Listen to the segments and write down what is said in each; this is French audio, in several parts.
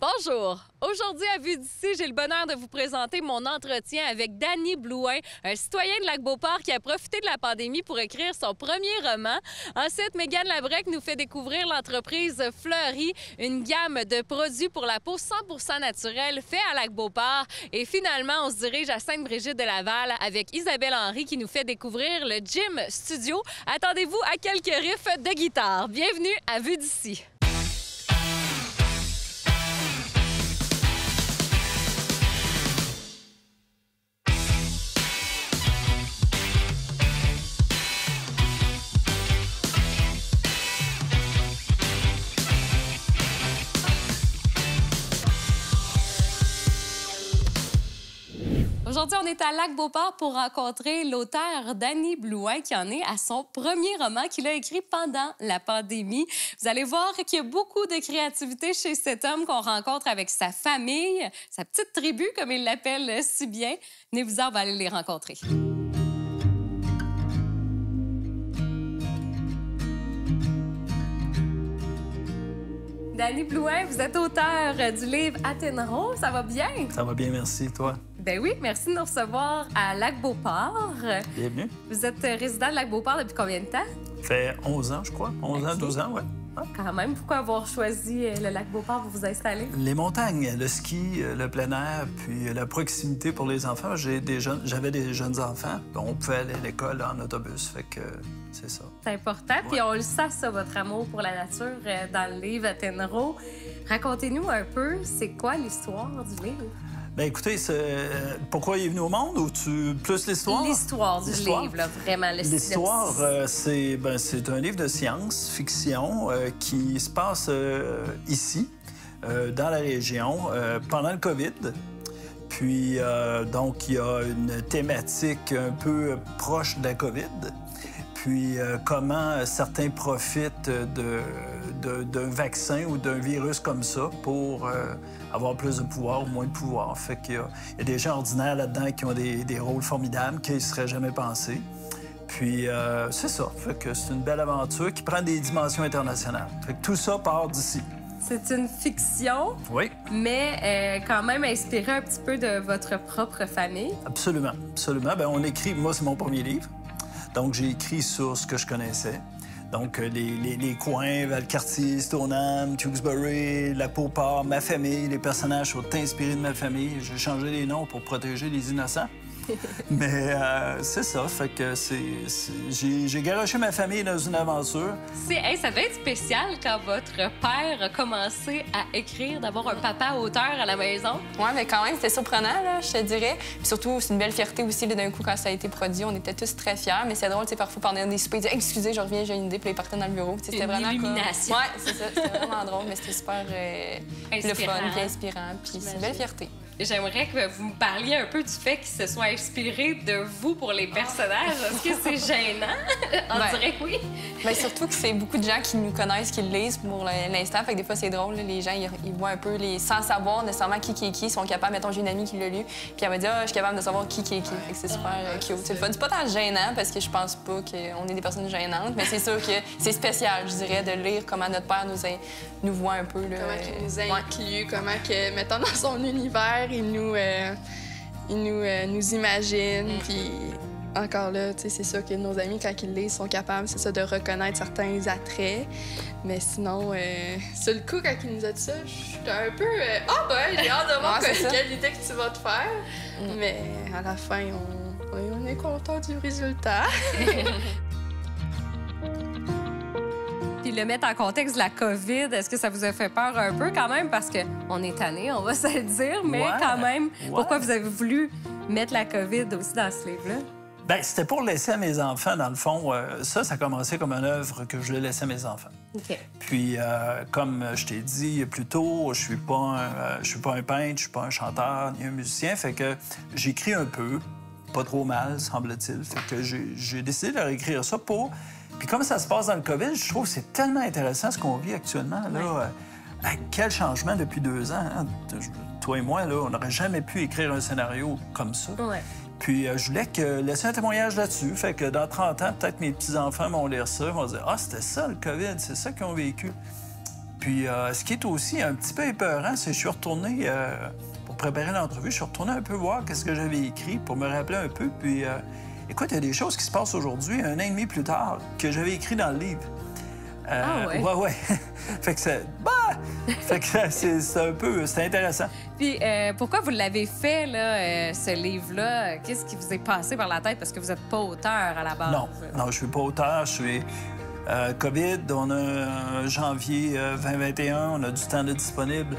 Bonjour! Aujourd'hui, à Vue d'ici, j'ai le bonheur de vous présenter mon entretien avec Danny Blouin, un citoyen de Lac-Beauport qui a profité de la pandémie pour écrire son premier roman. Ensuite, Mégane Labrec nous fait découvrir l'entreprise Fleury, une gamme de produits pour la peau 100% naturelle fait à Lac-Beauport. Et finalement, on se dirige à Sainte-Brigitte-de-Laval avec Isabelle Henry qui nous fait découvrir le Gym Studio. Attendez-vous à quelques riffs de guitare. Bienvenue à Vue d'ici. Aujourd'hui, on est à Lac-Beauport pour rencontrer l'auteur Danny Blouin qui en est à son premier roman qu'il a écrit pendant la pandémie. Vous allez voir qu'il y a beaucoup de créativité chez cet homme qu'on rencontre avec sa famille, sa petite tribu, comme il l'appelle si bien. Venez-vous-en, on va aller les rencontrer. Danny Blouin, vous êtes auteur du livre Athénero. Ça va bien? Ça va bien, merci. Toi? Ben oui, merci de nous recevoir à Lac-Beauport. Bienvenue. Vous êtes résident de Lac-Beauport depuis combien de temps? Ça fait 11 ans, je crois. 11 ans, 12 ans, oui. Quand même. Pourquoi avoir choisi le Lac-Beauport pour vous installer? Les montagnes, le ski, le plein air, puis la proximité pour les enfants. J'avais des jeunes enfants. On pouvait aller à l'école en autobus, fait que c'est ça. C'est important. Puis on le sait, ça, votre amour pour la nature dans le livre Athénero. Racontez-nous un peu, c'est quoi l'histoire du livre? Bien, écoutez, pourquoi il est venu au monde ou plus l'histoire? L'histoire du livre, là, vraiment. L'histoire, c'est un livre de science-fiction qui se passe ici, dans la région, pendant le COVID. Puis, donc, il y a une thématique un peu proche de la COVID. Puis, comment certains profitent d'un vaccin ou d'un virus comme ça pour avoir plus de pouvoir ou moins de pouvoir. Fait qu'il y a des gens ordinaires là-dedans qui ont des rôles formidables qu'ils ne seraient jamais pensés. Puis, c'est ça. Fait que c'est une belle aventure qui prend des dimensions internationales. Fait que tout ça part d'ici. C'est une fiction, oui, mais quand même inspirée un petit peu de votre propre famille. Absolument, absolument. Bien, on écrit... Moi, c'est mon premier livre. Donc, j'ai écrit sur ce que je connaissais. Donc, les coins, Valcartier, Stoneham, Tewksbury, Lac-Beauport, ma famille, les personnages sont inspirés de ma famille. J'ai changé les noms pour protéger les innocents. Mais c'est ça, fait que j'ai garoché ma famille dans une aventure. Ça devait être spécial quand votre père a commencé à écrire, d'avoir un papa auteur à la maison. Oui, mais quand même, c'était surprenant, là, je te dirais. Puis surtout, c'est une belle fierté aussi, d'un coup, quand ça a été produit. On était tous très fiers, mais c'est drôle, parfois, pendant des soupers, ils disaient « Excusez, je reviens, j'ai une idée », puis ils partaient dans le bureau. C'était vraiment illumination. Oui, c'est ça, c'était vraiment drôle, mais c'était super le fun, puis inspirant, puis c'est une belle fierté. J'aimerais que vous me parliez un peu du fait qu'il se soit inspiré de vous pour les personnages. Est-ce que c'est gênant? On dirait que oui. Bien, surtout que c'est beaucoup de gens qui nous connaissent, qui le lisent pour l'instant. Fait que des fois, c'est drôle. Là, les gens, ils voient un peu, sans savoir nécessairement qui est qui, sont capables. Mettons, j'ai une amie qui l'a lu, puis elle m'a dit « Ah, je suis capable de savoir qui est qui. » Fait que c'est super cute. C'est le fun. C'est pas tant gênant, parce que je pense pas qu'on est des personnes gênantes, mais c'est sûr que c'est spécial, je dirais, de lire comment notre père nous voit un peu. Là, comment il nous inclut, comment que, mettons, dans son univers, il nous imagine. Puis encore là, c'est sûr que nos amis, quand ils lisent, sont capables, c'est ça, de reconnaître certains attraits. Mais sinon, sur le coup, quand il nous a dit ça, j'étais un peu j'ai hâte de voir quelle idée que tu vas te faire. Mais à la fin, on est content du résultat. Puis le mettre en contexte de la COVID, est-ce que ça vous a fait peur un peu quand même? Parce qu'on est tanné, on va se le dire, mais quand même, pourquoi vous avez voulu mettre la COVID aussi dans ce livre-là? Bien, c'était pour laisser à mes enfants, dans le fond. Ça a commencé comme une œuvre que je voulais laisser à mes enfants. OK. Puis, comme je t'ai dit plus tôt, je suis pas un peintre, je suis pas un chanteur ni un musicien, fait que j'écris un peu, pas trop mal, semble-t-il. Fait que j'ai décidé de réécrire ça pour... Puis comme ça se passe dans le COVID, je trouve que c'est tellement intéressant ce qu'on vit actuellement. Là, quel changement depuis 2 ans. Hein? Toi et moi, là, on n'aurait jamais pu écrire un scénario comme ça. Ouais. Puis je voulais laisser un témoignage là-dessus. Fait que dans 30 ans, peut-être mes petits-enfants vont lire ça, vont dire « Ah, c'était ça le COVID, c'est ça qu'ils ont vécu. » Puis ce qui est aussi un petit peu épeurant, c'est que je suis retourné, pour préparer l'entrevue, je suis retourné un peu voir qu'est-ce que j'avais écrit pour me rappeler un peu. Puis écoute, il y a des choses qui se passent aujourd'hui, 1 an et demi plus tard, que j'avais écrit dans le livre. Ah ouais? Ouais. Fait que c'est... Fait que c'est un peu... C'est intéressant. Puis pourquoi vous l'avez fait, là, ce livre-là? Qu'est-ce qui vous est passé par la tête? Parce que vous n'êtes pas auteur à la base. Non, je suis pas auteur. Je suis... COVID, on a janvier 2021, on a du temps de disponible.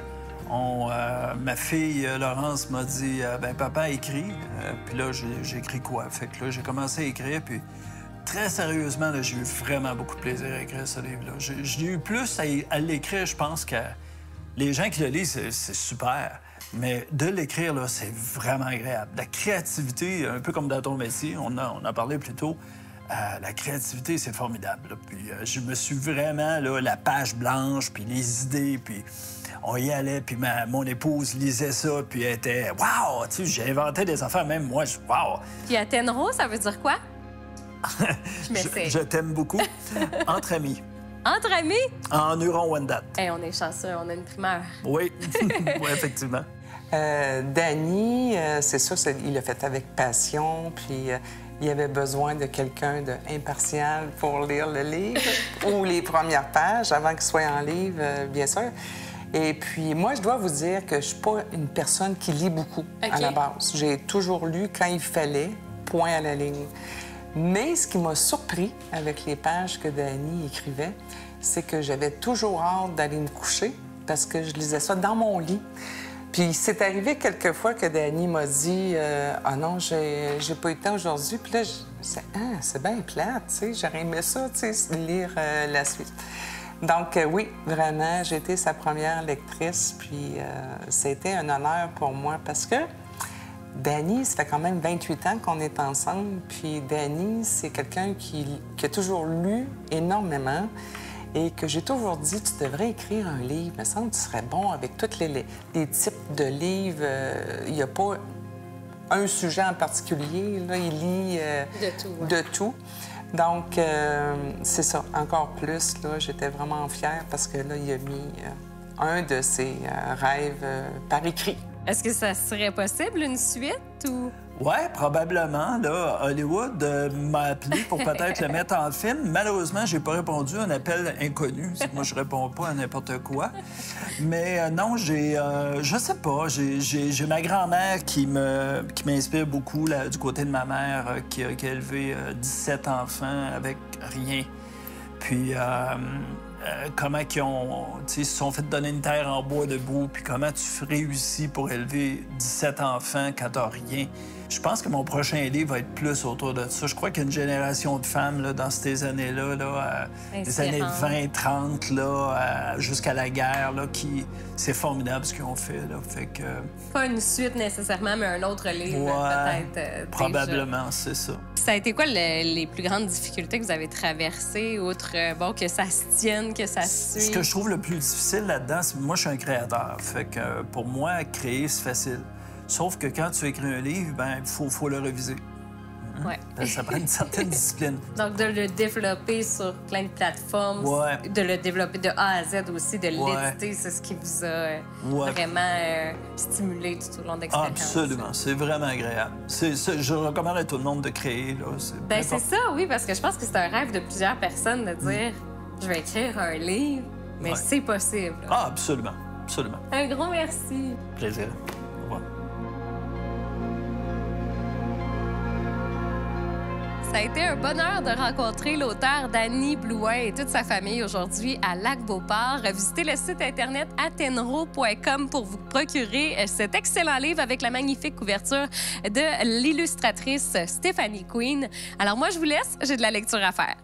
Ma fille, Laurence, m'a dit ben papa, écrit. Puis là, j'ai écrit quoi? Fait que là, j'ai commencé à écrire, puis... Très sérieusement, j'ai eu vraiment beaucoup de plaisir à écrire ce livre-là. J'ai eu plus à l'écrire, je pense, que les gens qui le lisent, c'est super. Mais de l'écrire, là, c'est vraiment agréable. La créativité, un peu comme dans ton métier, on a parlé plus tôt, la créativité, c'est formidable. Là. Puis je me suis vraiment, là, la page blanche, puis les idées, puis on y allait, puis mon épouse lisait ça, puis elle était « Wow! » Tu sais, j'ai inventé des affaires, même moi, « Wow! » Puis Athénro, ça veut dire quoi? Je t'aime beaucoup. Entre amis. Entre amis? En Huron-Wendat. Hey, on est chanceux, on a une primeur. Oui, oui, effectivement. Danny, c'est sûr, il l'a fait avec passion, puis il avait besoin de quelqu'un d'impartial pour lire le livre ou les premières pages avant qu'il soit en livre, bien sûr. Et puis, moi, je dois vous dire que je suis pas une personne qui lit beaucoup à la base. J'ai toujours lu quand il fallait, point à la ligne. Mais ce qui m'a surpris avec les pages que Danny écrivait, c'est que j'avais toujours hâte d'aller me coucher parce que je lisais ça dans mon lit. Puis c'est arrivé quelques fois que Danny m'a dit « Ah non, j'ai pas eu le temps aujourd'hui. » Puis là, c'est bien plate, tu sais. J'aurais aimé ça, tu sais, lire la suite. Donc oui, vraiment, j'ai été sa première lectrice. Puis ça a été un honneur pour moi parce que Danny, ça fait quand même 28 ans qu'on est ensemble, puis Danny, c'est quelqu'un qui a toujours lu énormément et que j'ai toujours dit, tu devrais écrire un livre. Il me semble que tu serais bon avec tous les types de livres. Il n'y a pas un sujet en particulier. Là, il lit de tout. Donc, c'est ça, encore plus. Là, j'étais vraiment fière parce que là, il a mis un de ses rêves par écrit. Est-ce que ça serait possible, une suite, ou... Oui, probablement. Là, Hollywood m'a appelé pour peut-être le mettre en film. Malheureusement, j'ai pas répondu à un appel inconnu. C'est que moi, je réponds pas à n'importe quoi. Mais non, je sais pas. J'ai ma grand-mère qui m'inspire beaucoup là, du côté de ma mère, qui a élevé 17 enfants avec rien. Puis... comment ils se sont fait donner une terre en bois debout, puis comment tu réussis pour élever 17 enfants quand t'as rien. Je pense que mon prochain livre va être plus autour de ça. Je crois qu'il y a une génération de femmes là, dans ces années-là, des années 20-30, jusqu'à la guerre, là, qui... C'est formidable ce qu'ils ont fait. Là. Fait que... Pas une suite nécessairement, mais un autre livre, peut-être. Probablement, c'est ça. Ça a été quoi les plus grandes difficultés que vous avez traversées, outre que ça se tienne, que ça se suive? Ce que je trouve le plus difficile là-dedans, c'est moi, je suis un créateur. Fait que pour moi, créer, c'est facile. Sauf que quand tu écris un livre, ben il faut le réviser. Ouais. Ça prend une certaine discipline. Donc, de le développer sur plein de plateformes, de le développer de A à Z aussi, de l'éditer, c'est ce qui vous a vraiment stimulé tout au long de l'expérience. Absolument. C'est vraiment agréable. Je recommande à tout le monde de créer. Là. C'est ça, oui, parce que je pense que c'est un rêve de plusieurs personnes de dire je vais écrire un livre, mais c'est possible. Ah, absolument. Absolument. Un gros merci. Plaisir. Au revoir. Ça a été un bonheur de rencontrer l'auteur Danny Blouin et toute sa famille aujourd'hui à Lac-Beauport. Visitez le site internet athénro.com pour vous procurer cet excellent livre avec la magnifique couverture de l'illustratrice Stephanie Queen. Alors moi, je vous laisse, j'ai de la lecture à faire.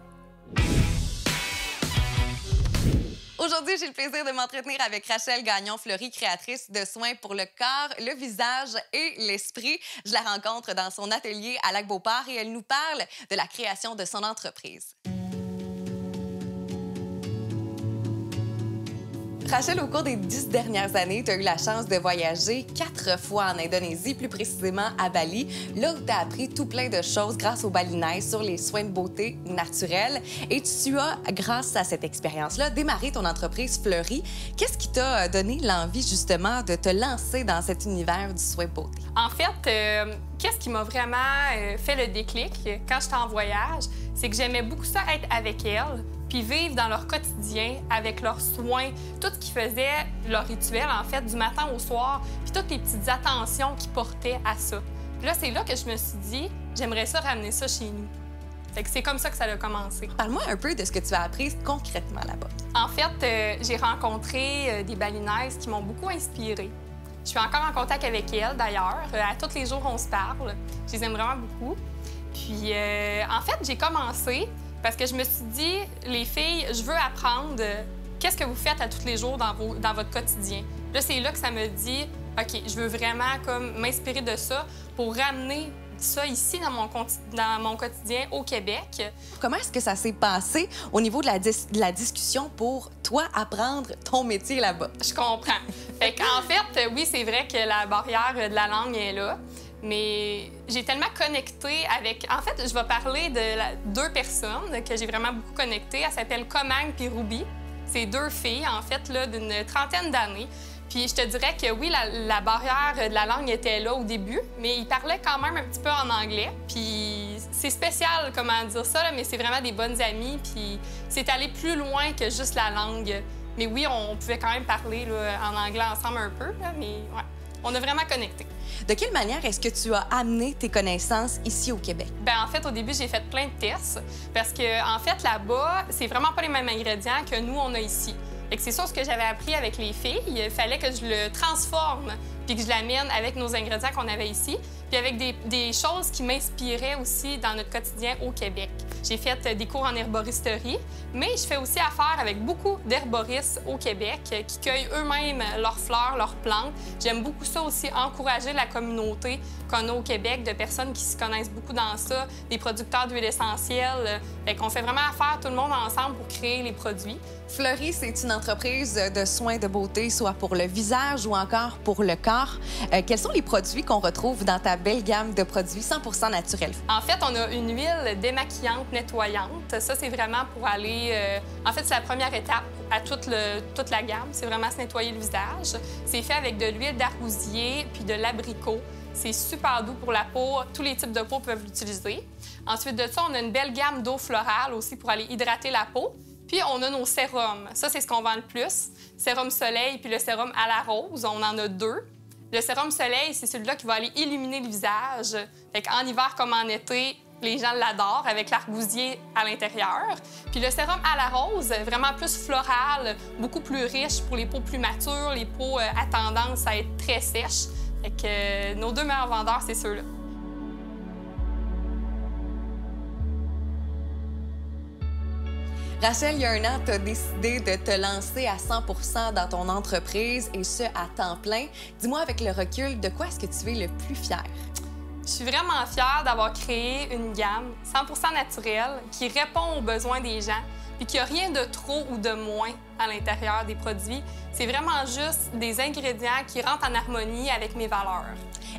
Aujourd'hui, j'ai le plaisir de m'entretenir avec Rachel Gagnon-Fleury, créatrice de soins pour le corps, le visage et l'esprit. Je la rencontre dans son atelier à Lac-Beauport et elle nous parle de la création de son entreprise. Rachel, au cours des 10 dernières années, tu as eu la chance de voyager 4 fois en Indonésie, plus précisément à Bali, là où tu as appris tout plein de choses grâce au Balinese sur les soins de beauté naturels. Et tu as, grâce à cette expérience-là, démarré ton entreprise Fleury. Qu'est-ce qui t'a donné l'envie, justement, de te lancer dans cet univers du soin de beauté? En fait, qu'est-ce qui m'a vraiment fait le déclic quand j'étais en voyage, c'est que j'aimais beaucoup ça être avec elles, puis vivre dans leur quotidien avec leurs soins, tout ce qu'ils faisaient, leur rituel, en fait, du matin au soir, puis toutes les petites attentions qu'ils portaient à ça. Puis là, c'est là que je me suis dit, j'aimerais ça ramener ça chez nous. Fait que c'est comme ça que ça a commencé. Parle-moi un peu de ce que tu as appris concrètement là-bas. En fait, j'ai rencontré des Balinaises qui m'ont beaucoup inspirée. Je suis encore en contact avec elles, d'ailleurs. À tous les jours, on se parle. Je les aime vraiment beaucoup. Puis, en fait, j'ai commencé parce que je me suis dit, les filles, je veux apprendre qu'est-ce que vous faites à tous les jours dans votre quotidien. Là, c'est là que ça me dit, OK, je veux vraiment comme m'inspirer de ça pour ramener ça ici dans mon quotidien au Québec. Comment est-ce que ça s'est passé au niveau de la discussion pour toi apprendre ton métier là-bas? Je comprends. Fait qu'en fait, oui, c'est vrai que la barrière de la langue est là, mais j'ai tellement connecté avec... En fait, je vais parler de 2 personnes que j'ai vraiment beaucoup connectées. Elles s'appellent Comang puis Ruby. C'est 2 filles, en fait, là, d'une trentaine d'années. Puis je te dirais que oui, la barrière de la langue était là au début, mais ils parlaient quand même un petit peu en anglais. Puis c'est spécial, comment dire ça, là, mais c'est vraiment des bonnes amies. Puis c'est allé plus loin que juste la langue. Mais oui, on pouvait quand même parler là, en anglais ensemble un peu, là, mais ouais, on a vraiment connecté. De quelle manière est-ce que tu as amené tes connaissances ici au Québec? Bien, en fait, au début, j'ai fait plein de tests parce que, en fait, là-bas, c'est vraiment pas les mêmes ingrédients que nous, on a ici. Et c'est sûr, ce que j'avais appris avec les filles, il fallait que je le transforme puis que je l'amène avec nos ingrédients qu'on avait ici, puis avec des choses qui m'inspiraient aussi dans notre quotidien au Québec. J'ai fait des cours en herboristerie, mais je fais aussi affaire avec beaucoup d'herboristes au Québec qui cueillent eux-mêmes leurs fleurs, leurs plantes. J'aime beaucoup ça aussi, encourager la communauté qu'on a au Québec de personnes qui se connaissent beaucoup dans ça, des producteurs d'huile essentielle. Fait qu'on fait vraiment affaire tout le monde ensemble pour créer les produits. Fleury, c'est une entreprise de soins de beauté, soit pour le visage ou encore pour le corps. Quels sont les produits qu'on retrouve dans ta belle gamme de produits 100% naturels? En fait, on a une huile démaquillante nettoyante. Ça, c'est vraiment pour aller... En fait, c'est la première étape à toute la gamme. C'est vraiment se nettoyer le visage. C'est fait avec de l'huile d'arbousier puis de l'abricot. C'est super doux pour la peau. Tous les types de peau peuvent l'utiliser. Ensuite de ça, on a une belle gamme d'eau florale aussi pour aller hydrater la peau. Puis, on a nos sérums. Ça, c'est ce qu'on vend le plus. Sérum soleil puis le sérum à la rose. On en a 2. Le sérum soleil, c'est celui-là qui va aller illuminer le visage. Fait qu'en hiver comme en été, les gens l'adorent avec l'argousier à l'intérieur. Puis le sérum à la rose, vraiment plus floral, beaucoup plus riche pour les peaux plus matures, les peaux à tendance à être très sèches. Fait que nos 2 meilleurs vendeurs, c'est ceux-là. Rachel, il y a un an, tu as décidé de te lancer à 100% dans ton entreprise et ce, à temps plein. Dis-moi, avec le recul, de quoi est-ce que tu es le plus fière? Je suis vraiment fière d'avoir créé une gamme 100% naturelle qui répond aux besoins des gens puis qu'il n'y a rien de trop ou de moins à l'intérieur des produits. C'est vraiment juste des ingrédients qui rentrent en harmonie avec mes valeurs.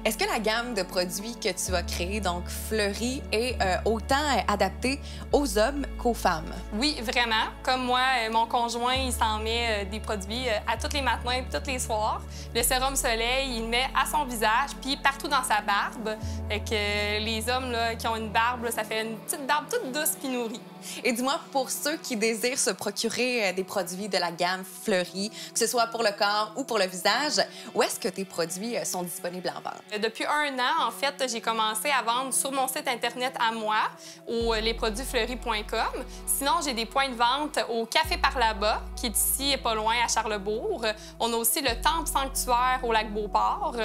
Est-ce que la gamme de produits que tu as créée, donc Fleury, est autant adaptée aux hommes qu'aux femmes? Oui, vraiment. Comme moi, mon conjoint, il s'en met des produits à tous les matins et tous les soirs. Le sérum soleil, il le met à son visage puis partout dans sa barbe. Fait que les hommes là, qui ont une barbe, là, ça fait une petite barbe toute douce puis nourrie. Et dis-moi, pour ceux qui désirent se procurer des produits de la gamme Fleury, que ce soit pour le corps ou pour le visage, où est-ce que tes produits sont disponibles en vente? Depuis 1 an, en fait, j'ai commencé à vendre sur mon site Internet à moi, au lesproduitsfleury.com. Sinon, j'ai des points de vente au Café par là-bas, qui est ici et pas loin à Charlesbourg. On a aussi le Temple Sanctuaire au Lac-Beauport.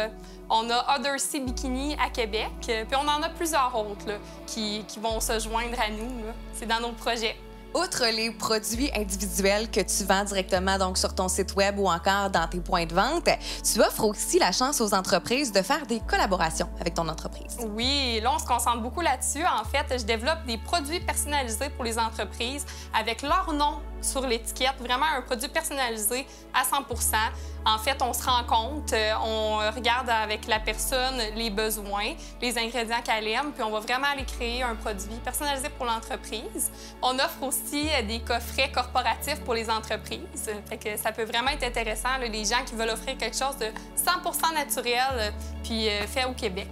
On a Other Sea Bikini à Québec. Puis on en a plusieurs autres là, qui vont se joindre à nous. C'est dans nos projets. Outre les produits individuels que tu vends directement donc sur ton site web ou encore dans tes points de vente, tu offres aussi la chance aux entreprises de faire des collaborations avec ton entreprise. Oui, là, on se concentre beaucoup là-dessus. En fait, je développe des produits personnalisés pour les entreprises avec leur nom sur l'étiquette, vraiment un produit personnalisé à 100 %. En fait, on se rend compte, on regarde avec la personne les besoins, les ingrédients qu'elle aime, puis on va vraiment aller créer un produit personnalisé pour l'entreprise. On offre aussi des coffrets corporatifs pour les entreprises. Fait que ça peut vraiment être intéressant, là, les gens qui veulent offrir quelque chose de 100 % naturel, puis fait au Québec.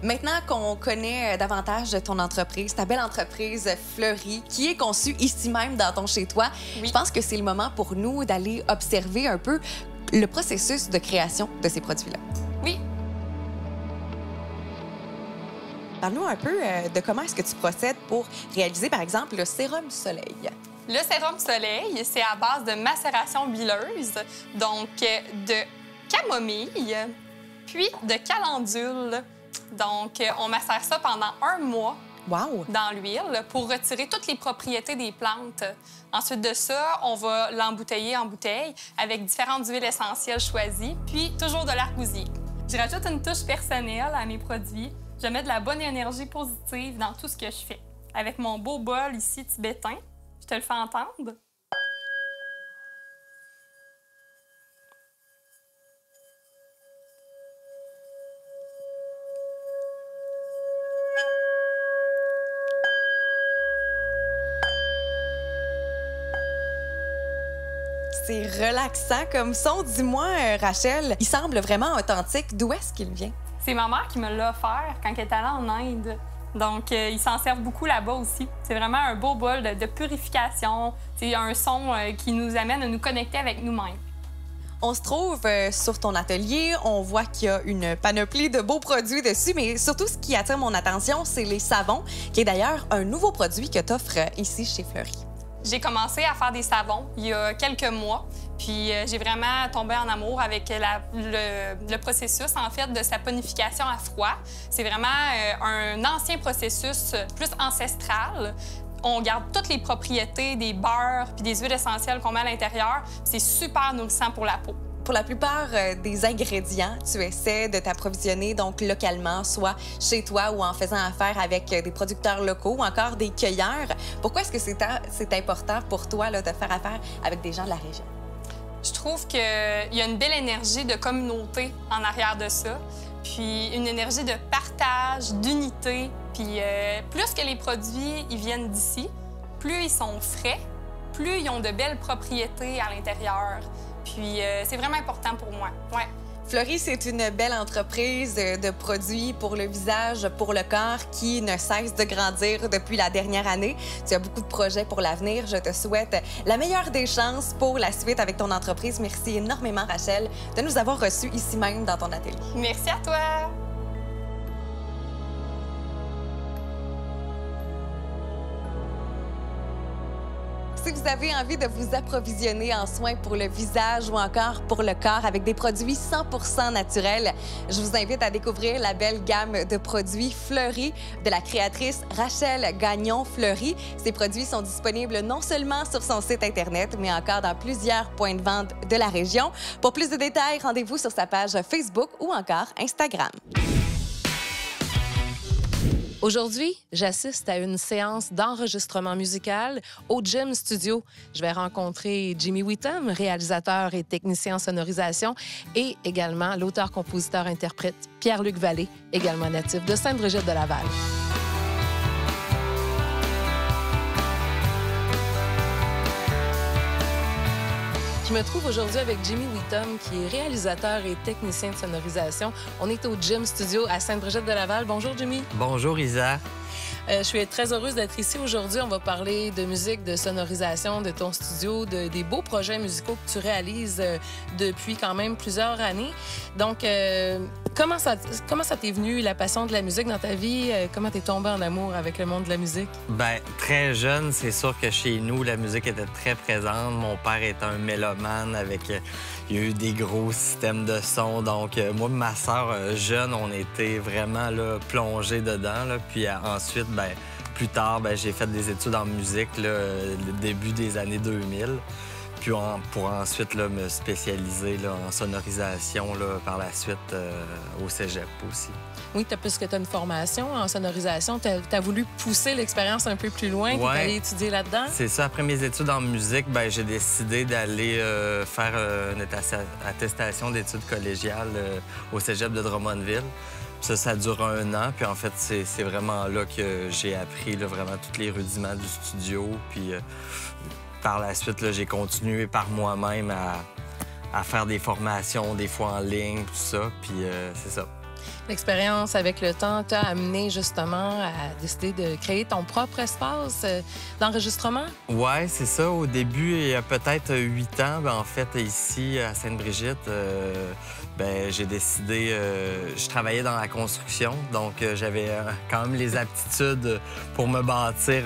Maintenant qu'on connaît davantage de ton entreprise, ta belle entreprise Fleury, qui est conçue ici même dans ton chez-toi, Oui. je pense que c'est le moment pour nous d'aller observer un peu le processus de création de ces produits-là. Oui. Parle-nous un peu de comment est-ce que tu procèdes pour réaliser, par exemple, le sérum soleil. Le sérum soleil, c'est à base de macération bileuse, donc de camomille, puis de calendule. Donc, on macère ça pendant 1 mois Wow! dans l'huile pour retirer toutes les propriétés des plantes. Ensuite de ça, on va l'embouteiller en bouteille avec différentes huiles essentielles choisies, puis toujours de l'argousier. Je rajoute une touche personnelle à mes produits. Je mets de la bonne énergie positive dans tout ce que je fais. Avec mon beau bol ici tibétain, je te le fais entendre. C'est relaxant comme son. Dis-moi, Rachel, il semble vraiment authentique. D'où est-ce qu'il vient? C'est ma mère qui me l'a offert quand elle est allée en Inde. Donc, ils s'en servent beaucoup là-bas aussi. C'est vraiment un beau bol de purification. C'est un son qui nous amène à nous connecter avec nous-mêmes. On se trouve sur ton atelier, on voit qu'il y a une panoplie de beaux produits dessus, mais surtout ce qui attire mon attention, c'est les savons, qui est d'ailleurs un nouveau produit que tu offres ici chez Fleury. J'ai commencé à faire des savons il y a quelques mois, puis j'ai vraiment tombé en amour avec le processus, en fait, de saponification à froid. C'est vraiment un ancien processus plus ancestral. On garde toutes les propriétés des beurres puis des huiles essentielles qu'on met à l'intérieur. C'est super nourrissant pour la peau. Pour la plupart des ingrédients, tu essaies de t'approvisionner donc localement, soit chez toi ou en faisant affaire avec des producteurs locaux ou encore des cueilleurs. Pourquoi est-ce que c'est important pour toi là, de faire affaire avec des gens de la région? Je trouve qu'il y a une belle énergie de communauté en arrière de ça, puis une énergie de partage, d'unité. Puis plus que les produits ils viennent d'ici, plus ils sont frais, plus ils ont de belles propriétés à l'intérieur. Puis c'est vraiment important pour moi. Ouais. Fleury, c'est une belle entreprise de produits pour le visage, pour le corps, qui ne cesse de grandir depuis la dernière année. Tu as beaucoup de projets pour l'avenir. Je te souhaite la meilleure des chances pour la suite avec ton entreprise. Merci énormément, Rachel, de nous avoir reçus ici même dans ton atelier. Merci à toi! Si vous avez envie de vous approvisionner en soins pour le visage ou encore pour le corps avec des produits 100% naturels, je vous invite à découvrir la belle gamme de produits Fleury de la créatrice Rachel Gagnon-Fleury. Ces produits sont disponibles non seulement sur son site Internet, mais encore dans plusieurs points de vente de la région. Pour plus de détails, rendez-vous sur sa page Facebook ou encore Instagram. Aujourd'hui, j'assiste à une séance d'enregistrement musical au Jim Studio. Je vais rencontrer Jimmy Whittam, réalisateur et technicien en sonorisation, et également l'auteur-compositeur-interprète Pierre-Luc Vallée, également natif de Sainte-Brigitte-de-Laval. Je me trouve aujourd'hui avec Jimmy Whittam, qui est réalisateur et technicien de sonorisation. On est au Jim Studio à Sainte-Brigitte-de-Laval. Bonjour, Jimmy. Bonjour, Isa. Je suis très heureuse d'être ici aujourd'hui. On va parler de musique, de sonorisation, de ton studio, des beaux projets musicaux que tu réalises depuis quand même plusieurs années. Donc, comment ça t'est venu, la passion de la musique dans ta vie? Comment t'es tombé en amour avec le monde de la musique? Bien, très jeune, c'est sûr que chez nous, la musique était très présente. Mon père est un mélomane avec... il y a eu des gros systèmes de son. Donc, moi et ma sœur, jeune, on était vraiment là, plongés dedans. Là. Puis ensuite, ben, plus tard, ben, j'ai fait des études en musique, là, le début des années 2000. Puis pour ensuite là, me spécialiser là, en sonorisation là, par la suite au cégep aussi. Oui, puisque tu as une formation en sonorisation, tu as voulu pousser l'expérience un peu plus loin, tu es allé étudier là-dedans? C'est ça. Après mes études en musique, ben, j'ai décidé d'aller faire une attestation d'études collégiales au cégep de Drummondville. Ça dure 1 an. Puis en fait, c'est vraiment là que j'ai appris là, vraiment tous les rudiments du studio. Puis par la suite, j'ai continué par moi-même à faire des formations, des fois en ligne, tout ça. Puis c'est ça. L'expérience avec le temps t'a amené justement à décider de créer ton propre espace d'enregistrement? Oui, c'est ça. Au début, il y a peut-être 8 ans, ben, en fait, ici, à Sainte-Brigitte, j'ai décidé... je travaillais dans la construction, donc j'avais quand même les aptitudes pour me bâtir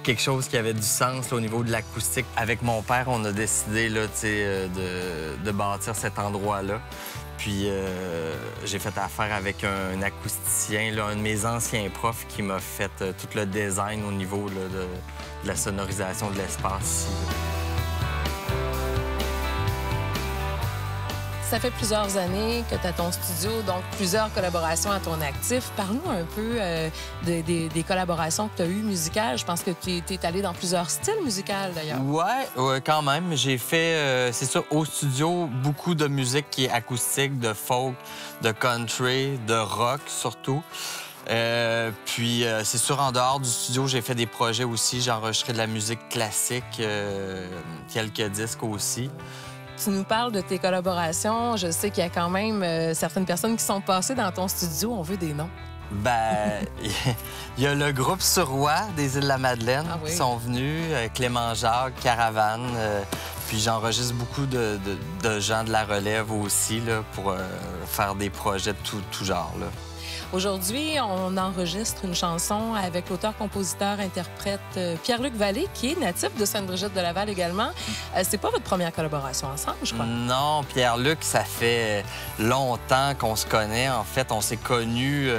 quelque chose qui avait du sens là, au niveau de l'acoustique. Avec mon père, on a décidé là, de bâtir cet endroit-là. Puis j'ai fait affaire avec un acousticien, là, un de mes anciens profs qui m'a fait tout le design au niveau là, de la sonorisation de l'espace ici. Ça fait plusieurs années que tu as ton studio, donc plusieurs collaborations à ton actif. Parle-nous un peu des collaborations que tu as eues musicales. Je pense que tu es allé dans plusieurs styles musicaux, d'ailleurs. Ouais, quand même. J'ai fait, c'est ça, au studio, beaucoup de musique qui est acoustique, de folk, de country, de rock surtout. Puis, c'est sûr, en dehors du studio, j'ai fait des projets aussi. J'ai enregistré de la musique classique, quelques disques aussi. Tu nous parles de tes collaborations. Je sais qu'il y a quand même certaines personnes qui sont passées dans ton studio. On veut des noms. Ben, il y a le groupe Suroît des Îles-de-la-Madeleine qui sont venus, Clément Jacques, Caravane. Puis j'enregistre beaucoup de gens de la relève aussi là, pour faire des projets de tout genre. Là. Aujourd'hui, on enregistre une chanson avec l'auteur-compositeur-interprète Pierre-Luc Vallée, qui est natif de Sainte-Brigitte-de-Laval également. C'est pas votre première collaboration ensemble, je crois? Non, Pierre-Luc, ça fait longtemps qu'on se connaît. En fait, on s'est connus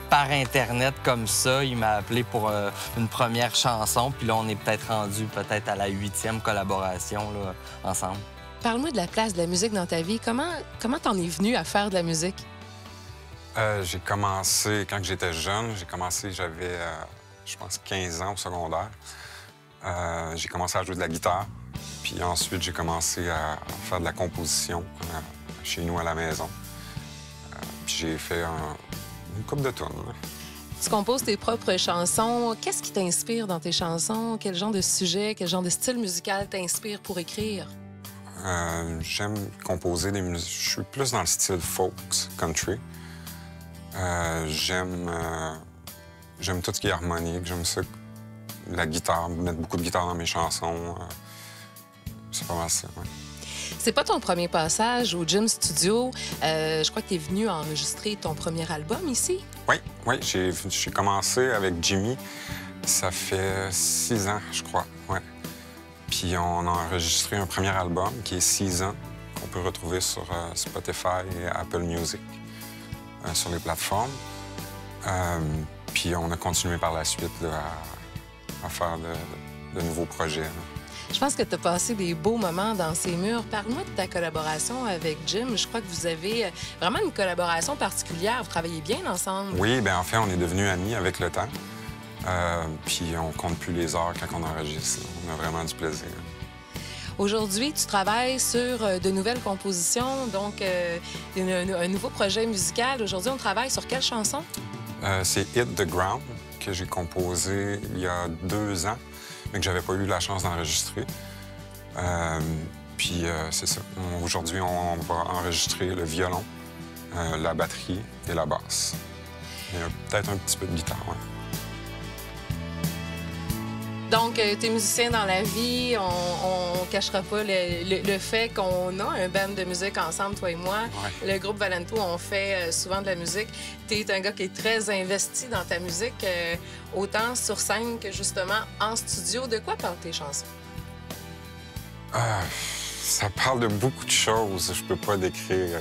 par Internet comme ça. Il m'a appelé pour une première chanson, puis là, on est peut-être rendu à la 8e collaboration là, ensemble. Parle-moi de la place de la musique dans ta vie. Comment t'en es venu à faire de la musique? J'ai commencé, quand j'étais jeune, j'avais, je pense, 15 ans au secondaire. J'ai commencé à jouer de la guitare. Puis ensuite, j'ai commencé à faire de la composition chez nous à la maison. Puis j'ai fait une couple de tunes. Tu composes tes propres chansons. Qu'est-ce qui t'inspire dans tes chansons? Quel genre de sujet, quel genre de style musical t'inspire pour écrire? J'aime composer des musiques. Je suis plus dans le style folk, country. J'aime tout ce qui est harmonique. J'aime ça, la guitare, mettre beaucoup de guitare dans mes chansons. C'est pas mal ça, ouais. C'est pas ton premier passage au Jim Studio. Je crois que tu es venu enregistrer ton premier album ici. Oui. J'ai commencé avec Jimmy. Ça fait 6 ans, je crois, ouais. Puis on a enregistré un premier album qui est 6 ans, qu'on peut retrouver sur Spotify et Apple Music. Sur les plateformes. Puis on a continué par la suite là, à faire de nouveaux projets. Là. Je pense que tu as passé des beaux moments dans ces murs. Parle-moi de ta collaboration avec Jim. Je crois que vous avez vraiment une collaboration particulière. Vous travaillez bien ensemble. Oui, bien en fait, on est devenus amis avec le temps. Puis on compte plus les heures quand on enregistre. Là. On a vraiment du plaisir. Aujourd'hui, tu travailles sur de nouvelles compositions, donc un nouveau projet musical. Aujourd'hui, on travaille sur quelle chanson? C'est Hit the Ground, que j'ai composé il y a 2 ans, mais que j'avais pas eu la chance d'enregistrer. Puis c'est ça. Aujourd'hui, on va enregistrer le violon, la batterie et la basse. Et peut-être un petit peu de guitare, ouais. Donc, tu es musicien dans la vie. On cachera pas le fait qu'on a un band de musique ensemble, toi et moi. Ouais. Le groupe Valento, on fait souvent de la musique. Tu es un gars qui est très investi dans ta musique, autant sur scène que justement en studio. De quoi parlent tes chansons? Ça parle de beaucoup de choses. Je peux pas décrire.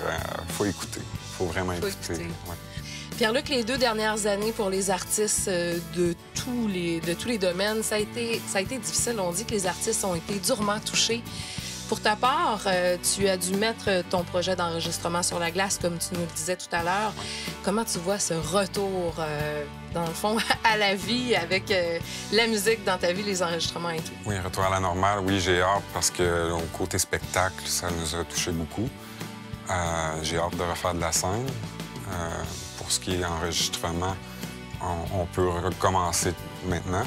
Faut écouter. Faut vraiment écouter. Ouais. Pierre-Luc, les 2 dernières années pour les artistes de tous les domaines, ça a été difficile. On dit que les artistes ont été durement touchés. Pour ta part, tu as dû mettre ton projet d'enregistrement sur la glace, comme tu nous le disais tout à l'heure. Comment tu vois ce retour, dans le fond, à la vie avec la musique dans ta vie, les enregistrements et tout? Oui, retour à la normale, oui, j'ai hâte parce que au côté spectacle, ça nous a touché beaucoup. J'ai hâte de refaire de la scène. Pour ce qui est enregistrement, on peut recommencer maintenant.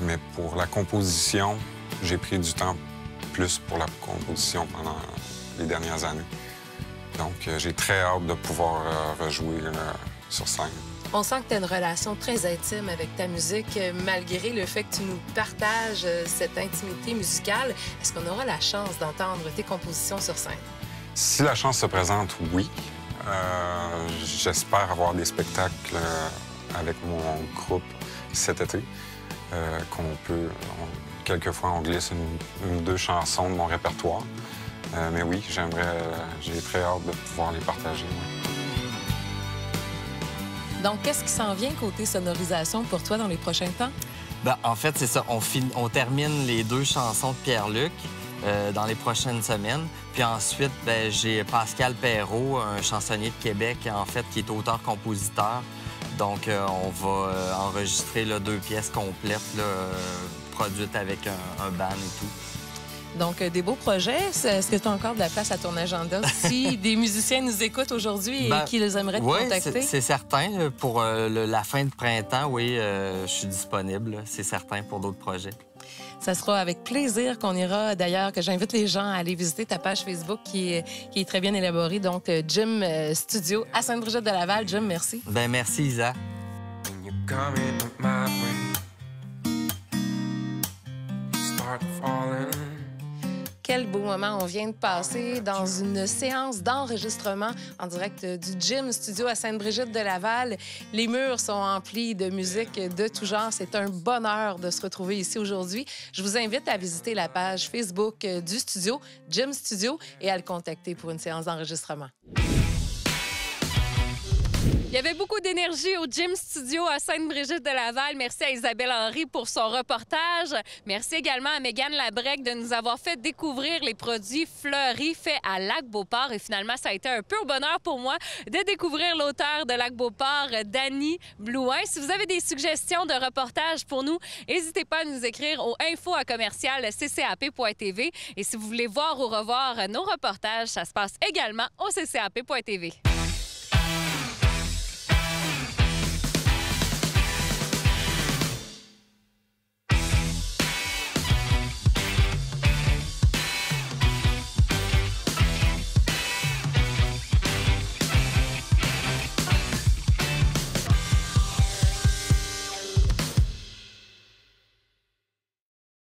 Mais pour la composition, j'ai pris du temps plus pour la composition pendant les dernières années. Donc, j'ai très hâte de pouvoir rejouer sur scène. On sent que tu as une relation très intime avec ta musique, malgré le fait que tu nous partages cette intimité musicale. Est-ce qu'on aura la chance d'entendre tes compositions sur scène? Si la chance se présente, oui. J'espère avoir des spectacles avec mon groupe cet été, quelquefois, on glisse une ou 2 chansons de mon répertoire. Mais oui, j'ai très hâte de pouvoir les partager. Oui. Donc, qu'est-ce qui s'en vient côté sonorisation pour toi dans les prochains temps? Bien, en fait, c'est ça. On termine les 2 chansons de Pierre-Luc dans les prochaines semaines. Puis ensuite, bien, j'ai Pascal Perrault, un chansonnier de Québec, en fait, qui est auteur-compositeur. Donc, on va enregistrer là, 2 pièces complètes, là, produites avec un band et tout. Donc, des beaux projets. Est-ce que tu as encore de la place à ton agenda? Si des musiciens nous écoutent aujourd'hui et qui les aimeraient te contacter? Oui, c'est certain. Pour la fin de printemps, oui, je suis disponible. C'est certain pour d'autres projets. Ça sera avec plaisir qu'on ira. D'ailleurs, que j'invite les gens à aller visiter ta page Facebook qui est très bien élaborée. Donc, Jim Studio à Sainte-Brigitte-de-Laval. Jim, merci. Bien, merci, Isa. Quel beau moment on vient de passer dans une séance d'enregistrement en direct du Jim Studio à Sainte-Brigitte-de-Laval. Les murs sont emplis de musique de tout genre. C'est un bonheur de se retrouver ici aujourd'hui. Je vous invite à visiter la page Facebook du studio, Jim Studio, et à le contacter pour une séance d'enregistrement. Il y avait beaucoup d'énergie au Jim Studio à Sainte-Brigitte-de-Laval. Merci à Isabelle Henry pour son reportage. Merci également à Mégane Labrec de nous avoir fait découvrir les produits fleuris faits à Lac-Beauport. Et finalement, ça a été un peu au bonheur pour moi de découvrir l'auteur de Lac-Beauport, Dany Blouin. Si vous avez des suggestions de reportages pour nous, n'hésitez pas à nous écrire au info@ccap.tv. Et si vous voulez voir ou revoir nos reportages, ça se passe également au ccap.tv.